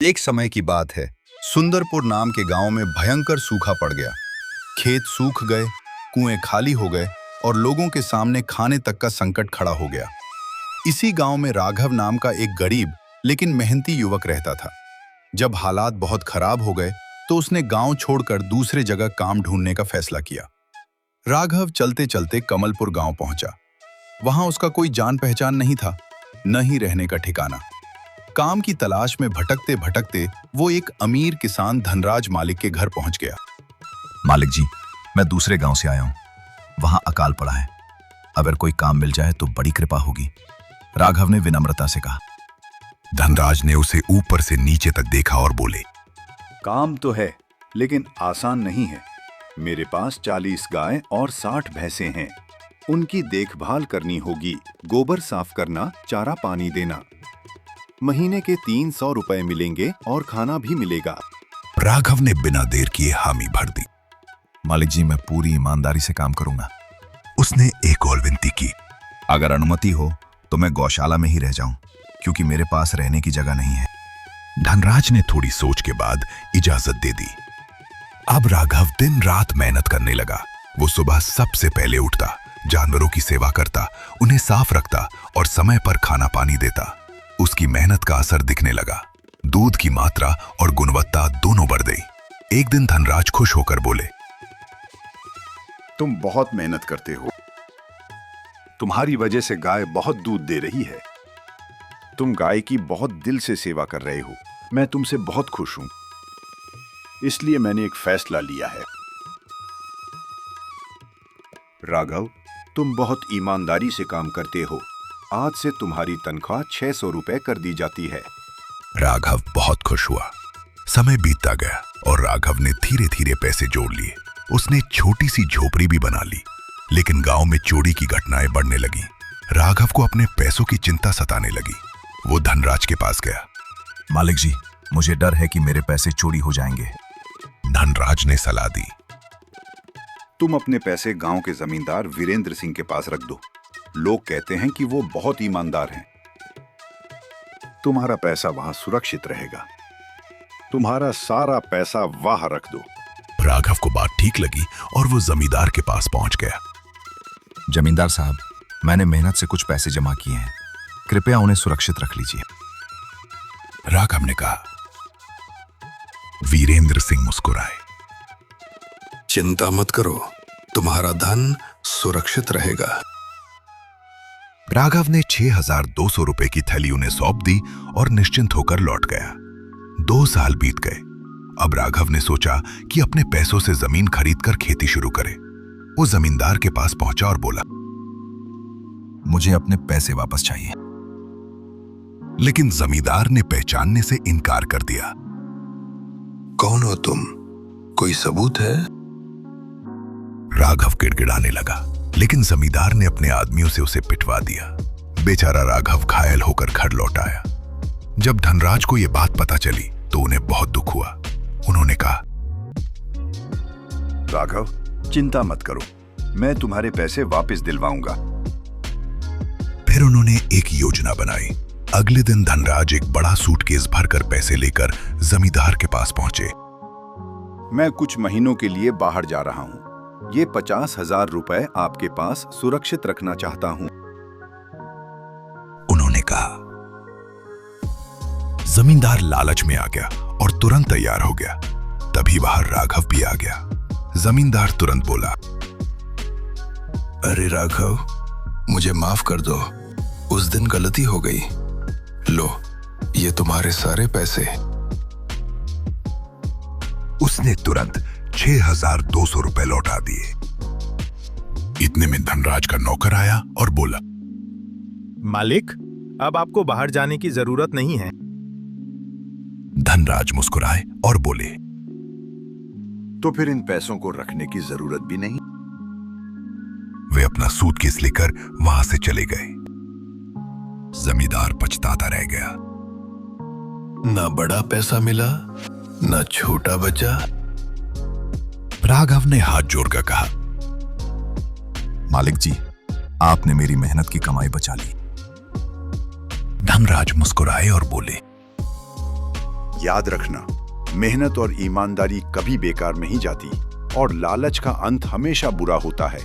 एक समय की बात है। सुंदरपुर नाम के गांव में भयंकर सूखा पड़ गया। खेत सूख गए, कुएं खाली हो गए और लोगों के सामने खाने तक का संकट खड़ा हो गया। इसी गांव में राघव नाम का एक गरीब लेकिन मेहनती युवक रहता था। जब हालात बहुत खराब हो गए तो उसने गांव छोड़कर दूसरे जगह काम ढूंढने का फैसला किया। राघव चलते चलते कमलपुर गांव पहुंचा। वहां उसका कोई जान पहचान नहीं था, न ही रहने का ठिकाना। काम की तलाश में भटकते भटकते वो एक अमीर किसान धनराज मालिक के घर पहुंच गया। मालिक जी, मैं दूसरे गांव से आया हूं। वहां अकाल पड़ा है। अगर कोई काम मिल जाए तो बड़ी कृपा होगी, राघव ने विनम्रता से कहा। धनराज ने उसे ऊपर से नीचे तक देखा और बोले, काम तो है लेकिन आसान नहीं है। मेरे पास 40 गाय और 60 भैंसें हैं। उनकी देखभाल करनी होगी, गोबर साफ करना, चारा पानी देना। महीने के 300 रुपए मिलेंगे और खाना भी मिलेगा। राघव ने बिना देर किए हामी भर दी। मालिक जी, मैं पूरी ईमानदारी से काम करूंगा। उसने एक और विनती की, अगर अनुमति हो तो मैं गौशाला में ही रह जाऊं, क्योंकि मेरे पास रहने की जगह नहीं है। धनराज ने थोड़ी सोच के बाद इजाजत दे दी। अब राघव दिन रात मेहनत करने लगा। वो सुबह सबसे पहले उठता, जानवरों की सेवा करता, उन्हें साफ रखता और समय पर खाना पानी देता। उसकी मेहनत का असर दिखने लगा। दूध की मात्रा और गुणवत्ता दोनों बढ़ गई। एक दिन धनराज खुश होकर बोले, तुम बहुत मेहनत करते हो। तुम्हारी वजह से गाय बहुत दूध दे रही है। तुम गाय की बहुत दिल से सेवा कर रहे हो। मैं तुमसे बहुत खुश हूं। इसलिए मैंने एक फैसला लिया है। राघव, तुम बहुत ईमानदारी से काम करते हो। आज से तुम्हारी तनख्वाह 600 रुपए कर दी जाती है। राघव बहुत खुश हुआ। समय बीतता गया और राघव ने धीरे धीरे पैसे जोड़ लिए। उसने छोटी सी झोपड़ी भी बना ली। लेकिन गांव में चोरी की घटनाएं बढ़ने लगी। राघव को अपने पैसों की चिंता सताने लगी। वो धनराज के पास गया। मालिक जी, मुझे डर है कि मेरे पैसे चोरी हो जाएंगे। धनराज ने सलाह दी, तुम अपने पैसे गांव के जमींदार वीरेंद्र सिंह के पास रख दो। लोग कहते हैं कि वो बहुत ईमानदार हैं। तुम्हारा पैसा वहां सुरक्षित रहेगा। तुम्हारा सारा पैसा वहां रख दो। राघव को बात ठीक लगी और वो जमींदार के पास पहुंच गया। जमींदार साहब, मैंने मेहनत से कुछ पैसे जमा किए हैं, कृपया उन्हें सुरक्षित रख लीजिए। राघव ने कहा। वीरेंद्र सिंह मुस्कुराए। चिंता मत करो, तुम्हारा धन सुरक्षित रहेगा। राघव ने 6200 रुपए की थैली उन्हें सौंप दी और निश्चिंत होकर लौट गया। 2 साल बीत गए। अब राघव ने सोचा कि अपने पैसों से जमीन खरीदकर खेती शुरू करे। वो जमींदार के पास पहुंचा और बोला, मुझे अपने पैसे वापस चाहिए। लेकिन जमींदार ने पहचानने से इनकार कर दिया। कौन हो तुम? कोई सबूत है? राघव गिड़गिड़ाने लगा, लेकिन जमींदार ने अपने आदमियों से उसे पिटवा दिया। बेचारा राघव घायल होकर घर लौट आया। जब धनराज को यह बात पता चली तो उन्हें बहुत दुख हुआ। उन्होंने कहा, राघव, चिंता मत करो, मैं तुम्हारे पैसे वापस दिलवाऊंगा। फिर उन्होंने एक योजना बनाई। अगले दिन धनराज एक बड़ा सूटकेस भरकर पैसे लेकर जमींदार के पास पहुंचे। मैं कुछ महीनों के लिए बाहर जा रहा हूं। ये 50,000 रुपए आपके पास सुरक्षित रखना चाहता हूं। उन्होंने कहा। जमींदार लालच में आ गया और तुरंत तैयार हो गया। तभी बाहर राघव भी आ गया। जमींदार तुरंत बोला, अरे राघव, मुझे माफ कर दो, उस दिन गलती हो गई। लो, ये तुम्हारे सारे पैसे। उसने तुरंत 6200 रुपए लौटा दिए। इतने में धनराज का नौकर आया और बोला, मालिक, अब आपको बाहर जाने की जरूरत नहीं है। धनराज मुस्कुराए और बोले, तो फिर इन पैसों को रखने की जरूरत भी नहीं। वे अपना सूटकेस लेकर वहां से चले गए। जमींदार पछताता रह गया। ना बड़ा पैसा मिला, ना छोटा बचा। राघव ने हाथ जोड़कर कहा, मालिक जी, आपने मेरी मेहनत की कमाई बचा ली। धनराज मुस्कुराए और बोले, याद रखना, मेहनत और ईमानदारी कभी बेकार नहीं जाती और लालच का अंत हमेशा बुरा होता है।